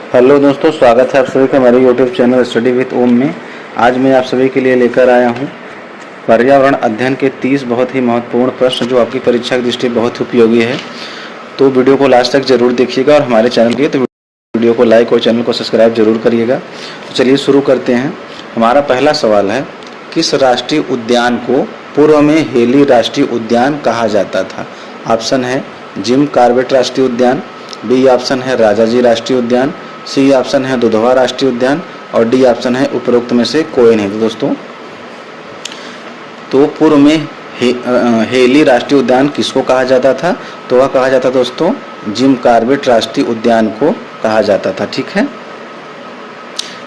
Hello दोस्तों, स्वागत है आप सभी का हमारे यूट्यूब चैनल स्टडी विद ओम में। आज मैं आप सभी के लिए लेकर आया हूं पर्यावरण अध्ययन के 30 बहुत ही महत्वपूर्ण प्रश्न जो आपकी परीक्षा की दृष्टि बहुत उपयोगी है। तो वीडियो को लास्ट तक जरूर देखिएगा और हमारे चैनल के तो वीडियो को लाइक और चैनल को सब्सक्राइब जरूर करिएगा। तो चलिए शुरू करते हैं। हमारा पहला सवाल है, किस राष्ट्रीय उद्यान को पूर्व में हेली राष्ट्रीय उद्यान कहा जाता था? ऑप्शन है जिम कॉर्बेट राष्ट्रीय उद्यान, बी ऑप्शन है राजाजी राष्ट्रीय उद्यान, सी ऑप्शन है दुधवा राष्ट्रीय उद्यान और डी ऑप्शन है उपरोक्त में से कोई नहीं। तो दोस्तों, तो पूर्व में हेली राष्ट्रीय उद्यान किसको कहा जाता था? तो वह कहा जाता दोस्तों जिम कॉर्बेट राष्ट्रीय उद्यान को कहा जाता था। ठीक है।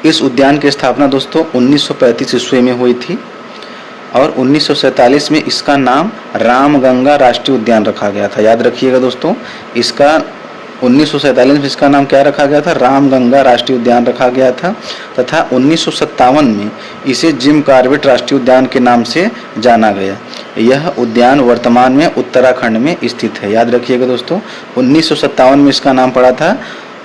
इस उद्यान की स्थापना दोस्तों 1935 ईस्वी में हुई थी और 1947 में इसका नाम रामगंगा राष्ट्रीय उद्यान रखा गया था। याद रखिएगा दोस्तों, इसका 1947 में इसका नाम क्या रखा गया था? रामगंगा राष्ट्रीय उद्यान रखा गया था तथा 1957 में इसे जिम कॉर्बेट राष्ट्रीय उद्यान के नाम से जाना गया। यह उद्यान वर्तमान में उत्तराखंड में स्थित है। याद रखिएगा दोस्तों, 1957 में इसका नाम पड़ा था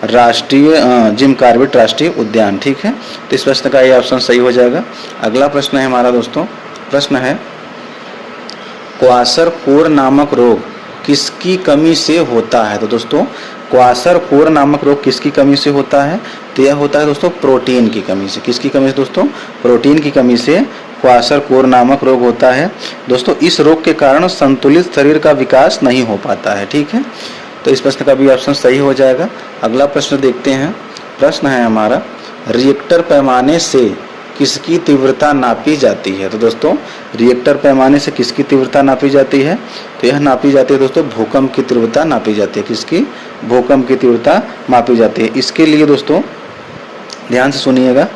राष्ट्रीय जिम कॉर्बेट राष्ट्रीय उद्यान। ठीक है। तो इस प्रश्न का ये ऑप्शन सही हो जाएगा। अगला प्रश्न है हमारा दोस्तों, प्रश्न है क्वाशरकोर नामक रोग किसकी कमी से होता है? तो दोस्तों, क्वाशरकोर नामक रोग किसकी कमी से होता है? तो यह होता है दोस्तों प्रोटीन की कमी से। किसकी कमी से दोस्तों? प्रोटीन की कमी से क्वाशरकोर नामक रोग होता है। दोस्तों, इस रोग के कारण संतुलित शरीर का विकास नहीं हो पाता है। ठीक है। तो इस प्रश्न का भी ऑप्शन सही हो जाएगा। अगला प्रश्न देखते हैं। प्रश्न है हमारा, रिएक्टर पैमाने से किसकी तीव्रता नापी जाती है? तो दोस्तों, रिएक्टर पैमाने से किसकी तीव्रता नापी जाती है? तो यह नापी जाती है दोस्तों भूकंप की तीव्रता नापी जाती है। किसकी? भूकंप की तीव्रता मापी जाती है। इसके लिए दोस्तों ध्यान से सुनिएगा।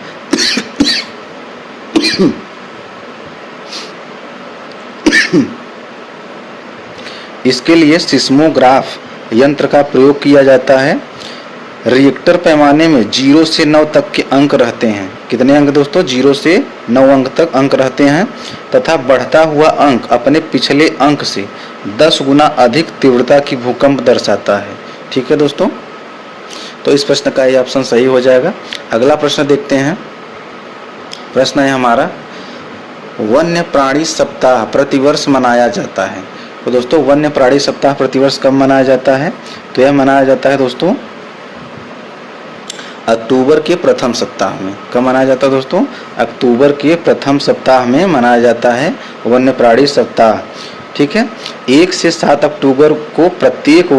इसके लिए सिस्मोग्राफ यंत्र का प्रयोग किया जाता है। रिएक्टर पैमाने में 0 से 9 तक के अंक रहते हैं। कितने अंक दोस्तों? 0 से 9 अंक तक अंक रहते हैं तथा बढ़ता हुआ अंक अपने पिछले अंक से 10 गुना अधिक तीव्रता की भूकंप दर्शाता है। ठीक है दोस्तों। तो इस प्रश्न का ये ऑप्शन सही हो जाएगा। अगला प्रश्न देखते हैं। प्रश्न है हमारा, वन्य प्राणी सप्ताह प्रतिवर्ष मनाया जाता है। तो दोस्तों, वन्य प्राणी सप्ताह प्रतिवर्ष कब मनाया जाता है? तो यह मनाया जाता है दोस्तों अक्टूबर के प्रथम सप्ताह में। कब मनाया जाता है दोस्तों? अक्टूबर के प्रथम सप्ताह में मनाया जाता है वन्य प्राणी सप्ताह। ठीक है। 1 से 7 अक्टूबर को प्रत्येक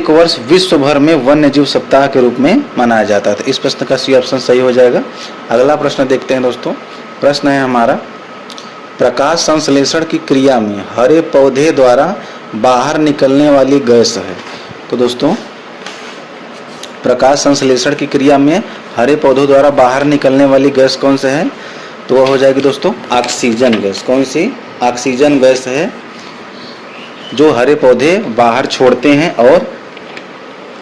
वर्ष विश्व भर में वन्य जीव सप्ताह के रूप में मनाया जाता है। तो इस प्रश्न का सी ऑप्शन सही हो जाएगा। अगला प्रश्न देखते हैं दोस्तों। प्रश्न है हमारा, प्रकाश संश्लेषण की क्रिया में हरे पौधे द्वारा बाहर निकलने वाली गैस है। तो दोस्तों, प्रकाश संश्लेषण की क्रिया में हरे पौधों द्वारा बाहर निकलने वाली गैस कौन सा है? तो वह हो जाएगी दोस्तों ऑक्सीजन गैस। कौन सी? ऑक्सीजन गैस है जो हरे पौधे बाहर छोड़ते हैं और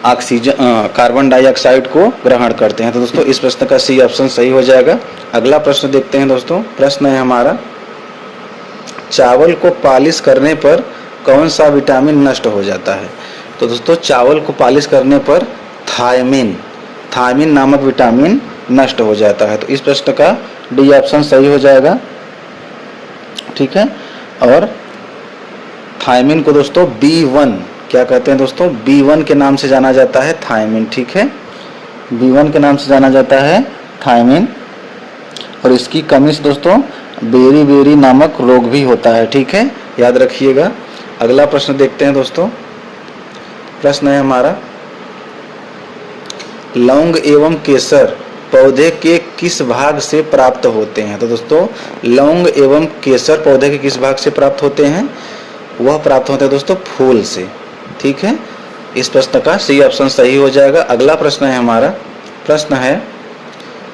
ऑक्सीजन कार्बन डाइऑक्साइड को ग्रहण करते हैं। तो दोस्तों, इस प्रश्न का सी ऑप्शन सही हो जाएगा। अगला प्रश्न देखते हैं दोस्तों। प्रश्न है हमारा, चावल को पॉलिश करने पर कौन सा विटामिन नष्ट हो जाता है? तो दोस्तों, चावल को पॉलिश करने पर थायमिन नामक विटामिन नष्ट हो जाता है। तो इस प्रश्न का डी ऑप्शन सही हो जाएगा। ठीक है। और थायमिन को दोस्तों B1 क्या कहते हैं दोस्तों? B1 के नाम से जाना जाता है थायमिन। ठीक है। B1 के नाम से जाना जाता है थायमिन और इसकी कमी से दोस्तों बेरी नामक रोग भी होता है। ठीक है। याद रखिएगा। अगला प्रश्न देखते हैं दोस्तों। प्रश्न है हमारा, लौंग एवं केसर पौधे के किस भाग से प्राप्त होते हैं? तो दोस्तों, लौंग एवं केसर पौधे के किस भाग से प्राप्त होते हैं? वह प्राप्त होते हैं दोस्तों फूल से। ठीक है। इस प्रश्न का सी ऑप्शन सही हो जाएगा। अगला प्रश्न है हमारा। प्रश्न है,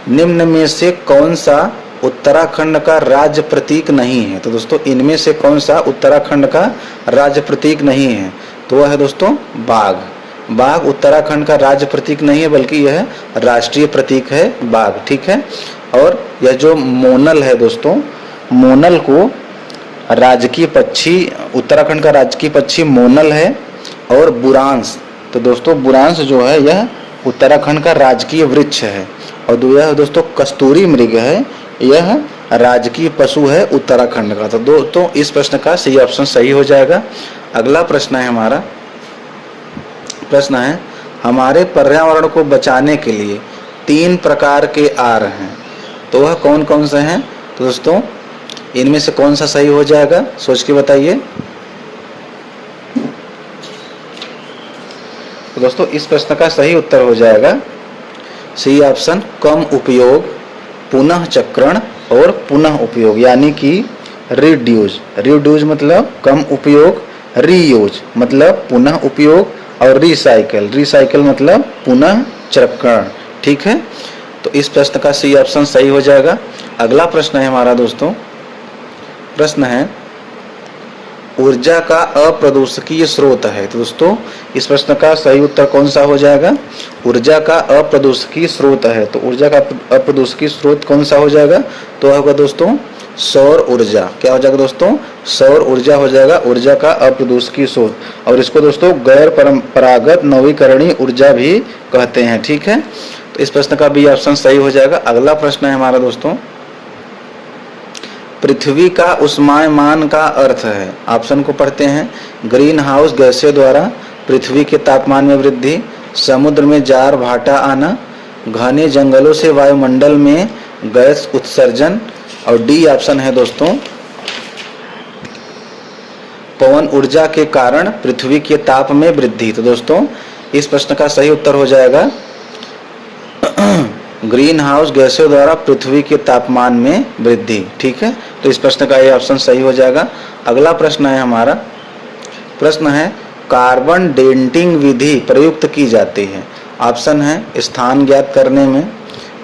निम्न में से कौन सा उत्तराखंड का राज्य प्रतीक नहीं है? तो दोस्तों, इनमें से कौन सा उत्तराखंड का राज्य प्रतीक नहीं है? तो वह है दोस्तों बाघ। बाघ उत्तराखंड का राज्य प्रतीक नहीं है बल्कि यह राष्ट्रीय प्रतीक है बाघ। ठीक है। और यह जो मोनल है दोस्तों, मोनल को राजकीय पक्षी, उत्तराखंड का राजकीय पक्षी मोनल है। और बुरांश, तो दोस्तों बुरांश जो है यह उत्तराखंड का राजकीय वृक्ष है। और यह दोस्तों कस्तूरी मृग है, यह राजकीय पशु है उत्तराखंड का। तो दोस्तों इस प्रश्न का सही ऑप्शन सही हो जाएगा। अगला प्रश्न है हमारा, प्रश्न है हमारे पर्यावरण को बचाने के लिए 3 प्रकार के आर हैं, तो वह कौन कौन से हैं? तो दोस्तों इनमें से कौन सा सही हो जाएगा, सोच के बताइए। तो दोस्तों इस प्रश्न का सही उत्तर हो जाएगा सी ऑप्शन, कम उपयोग, पुनः चक्रण और पुनः उपयोग, यानी कि रिड्यूज। रिड्यूज मतलब कम उपयोग, रीयूज मतलब पुनः उपयोग, और रिसाइकल, रिसाइकल मतलब पुनः चक्रण। ठीक है, तो इस प्रश्न का सी ऑप्शन सही हो जाएगा। अगला प्रश्न है हमारा दोस्तों, प्रश्न है ऊर्जा का अप्रदूषकीय स्रोत है। तो दोस्तों इस प्रश्न का सही उत्तर कौन सा हो जाएगा? ऊर्जा का अप्रदूषकीय स्रोत है, तो ऊर्जा का अप्रदूषकीय स्रोत कौन सा हो जाएगा? तो होगा दोस्तों सौर ऊर्जा। क्या हो जाएगा दोस्तों? सौर ऊर्जा हो जाएगा ऊर्जा का अप्रदूषकीय स्रोत। और इसको दोस्तों गैर परंपरागत नवीकरणीय ऊर्जा भी कहते हैं। ठीक है, तो इस प्रश्न का बी ऑप्शन सही हो जाएगा। अगला प्रश्न है हमारा दोस्तों, पृथ्वी का उष्मायमान का अर्थ है। ऑप्शन को पढ़ते हैं, ग्रीन हाउस गैसों द्वारा पृथ्वी के तापमान में वृद्धि, समुद्र में जार भाटा आना, घने जंगलों से वायुमंडल में गैस उत्सर्जन, और डी ऑप्शन है दोस्तों पवन ऊर्जा के कारण पृथ्वी के ताप में वृद्धि। तो दोस्तों इस प्रश्न का सही उत्तर हो जाएगा ग्रीन हाउस गैसों द्वारा पृथ्वी के तापमान में वृद्धि। ठीक है, तो इस प्रश्न का ये ऑप्शन सही हो जाएगा। अगला प्रश्न है हमारा, प्रश्न है कार्बन डेटिंग विधि प्रयुक्त की जाती है। ऑप्शन है स्थान ज्ञात करने में,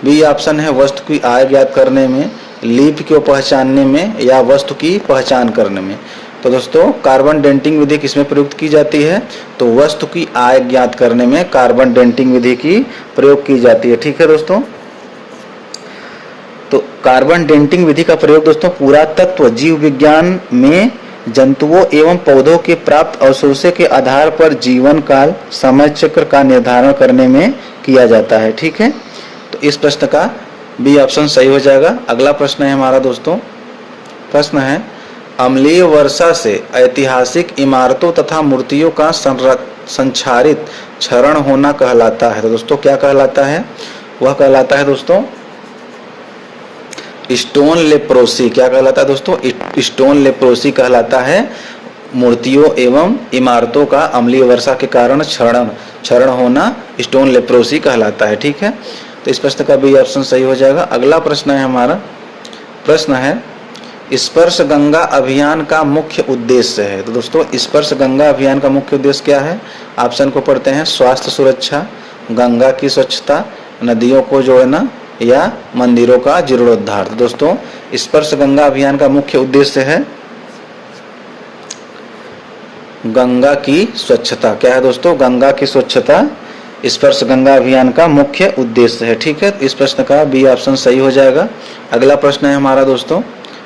बी ऑप्शन है वस्तु की आय ज्ञात करने में, लीप को पहचानने में, या वस्तु की पहचान करने में। तो दोस्तों कार्बन डेटिंग विधि किसमें प्रयुक्त की जाती है? तो वस्तु की आय ज्ञात करने में कार्बन डेटिंग विधि की प्रयोग की जाती है। ठीक है दोस्तों, तो कार्बन डेटिंग विधि का प्रयोग दोस्तों पुरातत्व जीव विज्ञान में जंतुओं एवं पौधों के प्राप्त अवशेषों के आधार पर जीवन काल समय चक्र का निर्धारण करने में किया जाता है। ठीक है, तो इस प्रश्न का बी ऑप्शन सही हो जाएगा। अगला प्रश्न है हमारा दोस्तों, प्रश्न है अम्लीय वर्षा से ऐतिहासिक इमारतों तथा मूर्तियों का संक्षारित क्षरण होना कहलाता है। तो दोस्तों क्या कहलाता है? वह कहलाता है दोस्तों स्टोन लेप्रोसी। क्या कहलाता है दोस्तों? स्टोन लेप्रोसी कहलाता है मूर्तियों एवं इमारतों का अम्लीय वर्षा के कारण क्षरण होना स्टोन लेप्रोसी कहलाता है। ठीक है, तो इस प्रश्न का भी ऑप्शन सही हो जाएगा। अगला प्रश्न है हमारा, प्रश्न है स्पर्श गंगा अभियान का मुख्य उद्देश्य है। तो दोस्तों स्पर्श गंगा अभियान का मुख्य उद्देश्य क्या है? ऑप्शन को पढ़ते हैं, स्वास्थ्य सुरक्षा, गंगा की स्वच्छता, नदियों को जोड़ना, या मंदिरों का जीर्णोद्धार। तो दोस्तों स्पर्श गंगा अभियान का मुख्य उद्देश्य है गंगा की स्वच्छता। क्या है दोस्तों? गंगा की स्वच्छता स्पर्श गंगा अभियान का मुख्य उद्देश्य है। ठीक है, तो इस प्रश्न का बी ऑप्शन सही हो जाएगा। अगला प्रश्न है हमारा दोस्तों,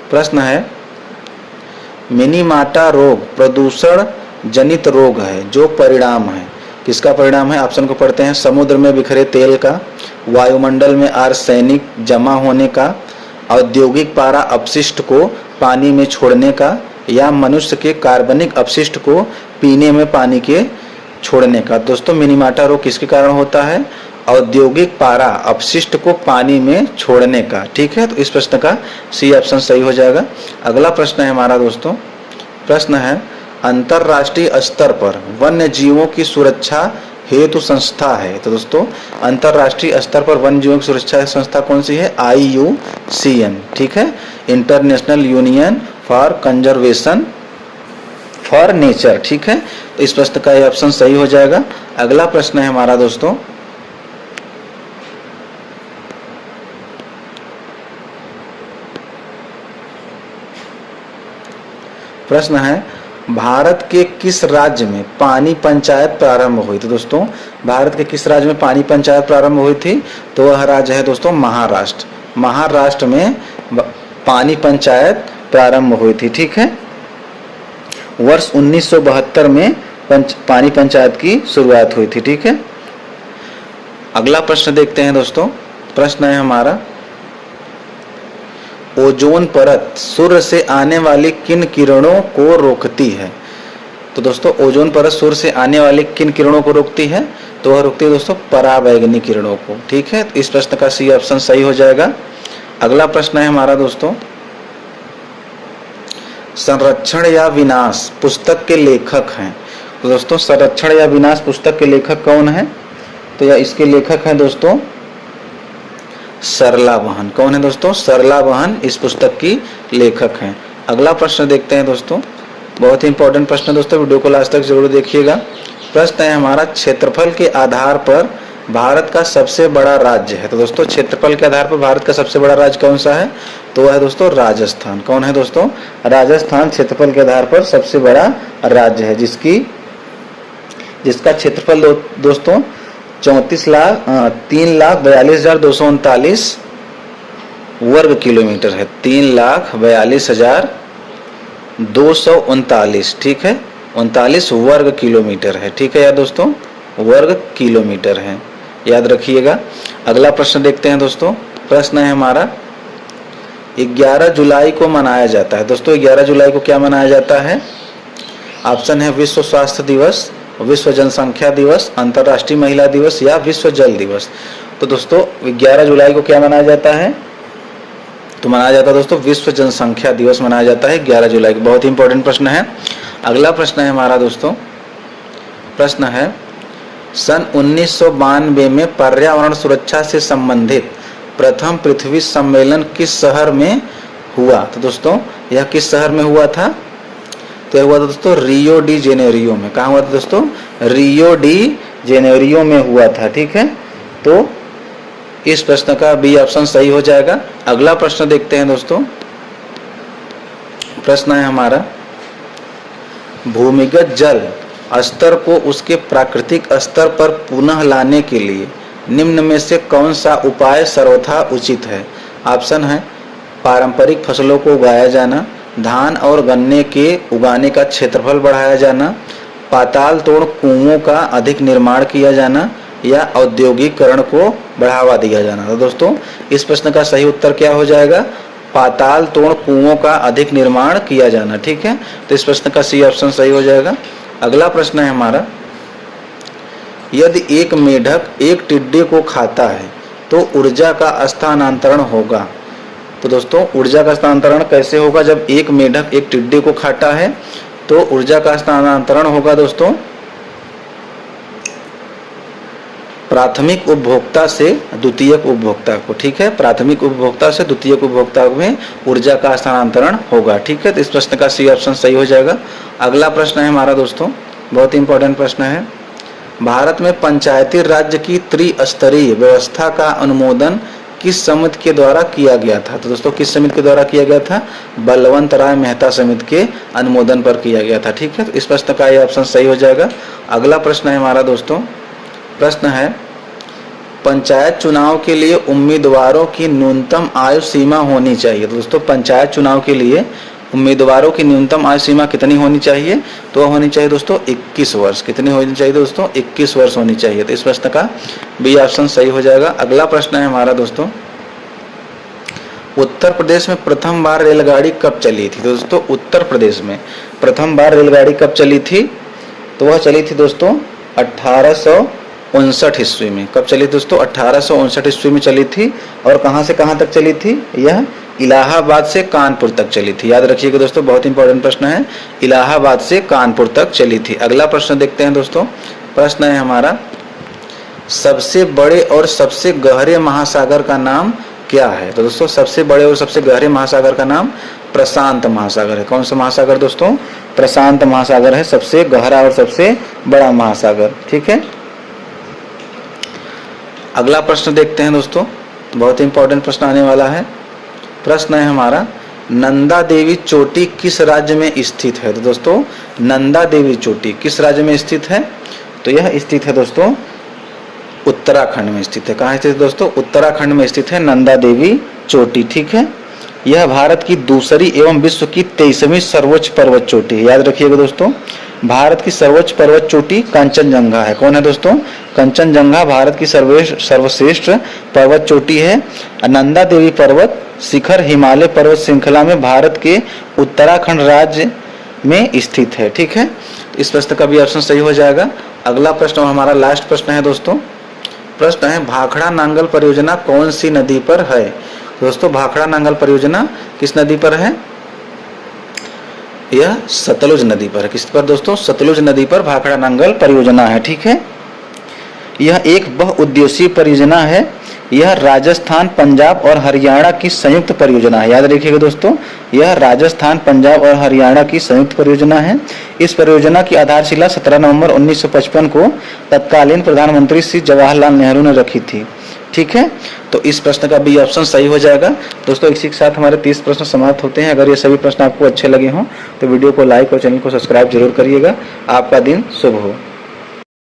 प्रश्न है मिनीमाटा रोग प्रदूषण जनित रोग है जो परिणाम है। किसका परिणाम है? ऑप्शन को पढ़ते हैं, समुद्र में बिखरे तेल का, वायुमंडल में आर्सेनिक जमा होने का, औद्योगिक पारा अपशिष्ट को पानी में छोड़ने का, या मनुष्य के कार्बनिक अपशिष्ट को पीने में पानी के छोड़ने का। दोस्तों मिनीमाटा रोग किसके कारण होता है? औद्योगिक पारा अपशिष्ट को पानी में छोड़ने का। ठीक है, तो इस प्रश्न का सी ऑप्शन सही हो जाएगा। अगला प्रश्न है हमारा दोस्तों, प्रश्न है अंतरराष्ट्रीय स्तर पर वन्य जीवों की सुरक्षा हेतु संस्था है। तो दोस्तों अंतरराष्ट्रीय स्तर पर वन्य जीवों की सुरक्षा संस्था कौन सी है? IUCN। ठीक है, international union for conservation for nature. ठीक है, तो इस प्रश्न का ये ऑप्शन सही हो जाएगा। अगला प्रश्न है हमारा दोस्तों, प्रश्न है भारत के किस राज्य में पानी पंचायत प्रारंभ हुई? तो दोस्तों भारत के किस राज्य में पानी पंचायत प्रारंभ हुई थी? तो वह राज्य है दोस्तों महाराष्ट्र। महाराष्ट्र में पानी पंचायत प्रारंभ हुई थी। ठीक है, वर्ष 1972 में पानी पंचायत की शुरुआत हुई थी। ठीक है, अगला प्रश्न देखते हैं दोस्तों। प्रश्न है हमारा, ओजोन परत सूर्य से आने वाली किन किरणों को रोकती है? तो दोस्तों ओजोन परत सूर्य से आने वाली किन किरणों को रोकती है? तो वह रोकती है दोस्तों पराबैंगनी किरणों को। ठीक है, तो इस प्रश्न का सी ऑप्शन सही हो जाएगा। अगला प्रश्न है हमारा दोस्तों, संरक्षण या विनाश पुस्तक के लेखक हैं। तो दोस्तों संरक्षण या विनाश पुस्तक के लेखक कौन है? तो या इसके लेखक हैं दोस्तों सरला बहन। कौन है दोस्तों? सरला बहन इस पुस्तक की लेखक हैं। अगला प्रश्न देखते हैं दोस्तों, बहुत ही इंपॉर्टेंट प्रश्न है दोस्तों, वीडियो को लास्ट तक जरूर देखिएगा। प्रश्न है हमारा, क्षेत्रफल के आधार पर भारत का सबसे बड़ा राज्य है। तो दोस्तों क्षेत्रफल के आधार पर भारत का सबसे बड़ा राज्य कौन सा है? तो वह है दोस्तों राजस्थान। कौन है दोस्तों? राजस्थान क्षेत्रफल के आधार पर सबसे बड़ा राज्य है, जिसका क्षेत्रफल दोस्तों 3,42,239 वर्ग किलोमीटर है। 3,42,239, ठीक है, 39 वर्ग किलोमीटर है। ठीक है यार दोस्तों, वर्ग किलोमीटर है, याद रखिएगा। अगला प्रश्न देखते हैं दोस्तों। प्रश्न है हमारा, 11 जुलाई को मनाया जाता है। दोस्तों 11 जुलाई को क्या मनाया जाता है? ऑप्शन है विश्व स्वास्थ्य दिवस, विश्व जनसंख्या दिवस, अंतर्राष्ट्रीय महिला दिवस या विश्व जल दिवस। तो दोस्तों 11 जुलाई को क्या मनाया जाता है? तो मनाया जाता है दोस्तों विश्व जनसंख्या दिवस मनाया जाता है 11 जुलाई को। बहुत ही इंपॉर्टेंट प्रश्न है। अगला प्रश्न है हमारा दोस्तों, प्रश्न है, सन 1992 में पर्यावरण सुरक्षा से संबंधित प्रथम पृथ्वी सम्मेलन किस शहर में हुआ? तो दोस्तों यह किस शहर में हुआ था? तो यह हुआ था दोस्तों रियो डी जेनेरियो में। कहाँ हुआ था दोस्तों? रियो डी जेनेरियो में हुआ था। ठीक है, तो इस प्रश्न का बी ऑप्शन सही हो जाएगा। अगला प्रश्न देखते हैं दोस्तों। प्रश्न है हमारा, भूमिगत जल स्तर को उसके प्राकृतिक स्तर पर पुनः लाने के लिए निम्न में से कौन सा उपाय सर्वथा उचित है? ऑप्शन है पारंपरिक फसलों को उगाया जाना, धान और गन्ने के उगाने का क्षेत्रफल बढ़ाया जाना, पाताल तोड़ कुओं का अधिक निर्माण किया जाना या औद्योगिकरण को बढ़ावा दिया जाना। तो दोस्तों इस प्रश्न का सही उत्तर क्या हो जाएगा? पाताल तोड़ कुओं का अधिक निर्माण किया जाना। ठीक है, तो इस प्रश्न का सी ऑप्शन सही हो जाएगा। अगला प्रश्न है हमारा, यदि एक मेढक एक टिड्डे को खाता है तो ऊर्जा का स्थानांतरण होगा। तो दोस्तों ऊर्जा का स्थानांतरण कैसे होगा? जब एक मेढक एक टिड्डे को खाता है तो ऊर्जा का स्थानांतरण होगा दोस्तों प्राथमिक उपभोक्ता से द्वितीयक उपभोक्ता को। ठीक है, प्राथमिक उपभोक्ता से द्वितीयक उपभोक्ता में ऊर्जा का स्थानांतरण होगा। ठीक है, तो इस प्रश्न का सी ऑप्शन सही हो जाएगा। अगला प्रश्न है हमारा दोस्तों, बहुत ही इंपॉर्टेंट प्रश्न है, भारत में पंचायती राज्य की त्रिस्तरीय व्यवस्था का अनुमोदन किस समिति के द्वारा किया गया था? तो दोस्तों किस समिति के द्वारा किया गया था? बलवंत राय मेहता समिति के अनुमोदन पर किया गया था। ठीक है, तो इस प्रश्न का यह ऑप्शन सही हो जाएगा। अगला प्रश्न है हमारा दोस्तों, प्रश्न है, पंचायत चुनाव के लिए उम्मीदवारों की न्यूनतम आयु सीमा होनी चाहिए। तो दोस्तों पंचायत चुनाव के लिए उम्मीदवारों की न्यूनतम आयु सीमा कितनी होनी चाहिए? तो होनी चाहिए दोस्तों 21 वर्ष। कितनी होनी चाहिए दोस्तों? 21 वर्ष होनी चाहिए। तो इस प्रश्न का बी ऑप्शन सही हो जाएगा। अगला प्रश्न है हमारा दोस्तों, उत्तर प्रदेश में प्रथम बार रेलगाड़ी कब चली थी? तो दोस्तों उत्तर प्रदेश में प्रथम बार रेलगाड़ी कब चली थी? तो वह चली थी दोस्तों 1859 ईस्वी में। कब चली दोस्तों? 1859 ईस्वी में चली थी। और कहां से कहां तक चली थी? यह इलाहाबाद से कानपुर तक चली थी। याद रखिएगा दोस्तों, बहुत इंपॉर्टेंट प्रश्न है, इलाहाबाद से कानपुर तक चली थी। अगला प्रश्न देखते हैं दोस्तों। प्रश्न है हमारा, सबसे बड़े और सबसे गहरे महासागर का नाम क्या है? तो दोस्तों सबसे बड़े और सबसे गहरे महासागर का नाम प्रशांत महासागर है। कौन सा महासागर दोस्तों? प्रशांत महासागर है सबसे गहरा और सबसे बड़ा महासागर। ठीक है, अगला प्रश्न देखते हैं दोस्तों, बहुत इंपॉर्टेंट प्रश्न आने वाला है। प्रश्न है हमारा, नंदा देवी चोटी किस राज्य में स्थित है? तो दोस्तों नंदा देवी चोटी किस राज्य में स्थित है? तो यह स्थित है दोस्तों उत्तराखंड में स्थित है। कहाँ स्थित है दोस्तों? उत्तराखंड में स्थित है नंदा देवी चोटी। ठीक है, यह भारत की दूसरी एवं विश्व की 23वीं सर्वोच्च पर्वत चोटी है। याद रखिएगा दोस्तों, भारत की सर्वोच्च पर्वत चोटी कंचनजंगा है। कौन है दोस्तों? कंचनजंगा भारत की सर्वश्रेष्ठ पर्वत चोटी है। नंदा देवी पर्वत शिखर हिमालय पर्वत श्रृंखला में भारत के उत्तराखंड राज्य में स्थित है। ठीक है, इस प्रश्न का भी ऑप्शन सही हो जाएगा। अगला प्रश्न हमारा लास्ट प्रश्न है दोस्तों। प्रश्न है भाखड़ा नांगल परियोजना कौन सी नदी पर है? दोस्तों भाखड़ा नांगल परियोजना किस नदी पर है? यह सतलुज नदी पर है। किस पर दोस्तों? सतलुज नदी पर भाखड़ा नांगल परियोजना है। ठीक है, यह एक बहुउद्देशीय परियोजना है। यह राजस्थान, पंजाब और हरियाणा की संयुक्त परियोजना है। याद रखिएगा दोस्तों, यह राजस्थान, पंजाब और हरियाणा की संयुक्त परियोजना है। इस परियोजना की आधारशिला 17 नवंबर 1955 को तत्कालीन प्रधानमंत्री श्री जवाहरलाल नेहरू ने रखी थी। ठीक है, तो इस प्रश्न का भी ऑप्शन सही हो जाएगा। दोस्तों इसी के साथ हमारे 30 प्रश्न समाप्त होते हैं। अगर ये सभी प्रश्न आपको अच्छे लगे हों तो वीडियो को लाइक और चैनल को सब्सक्राइब जरूर करिएगा। आपका दिन शुभ हो।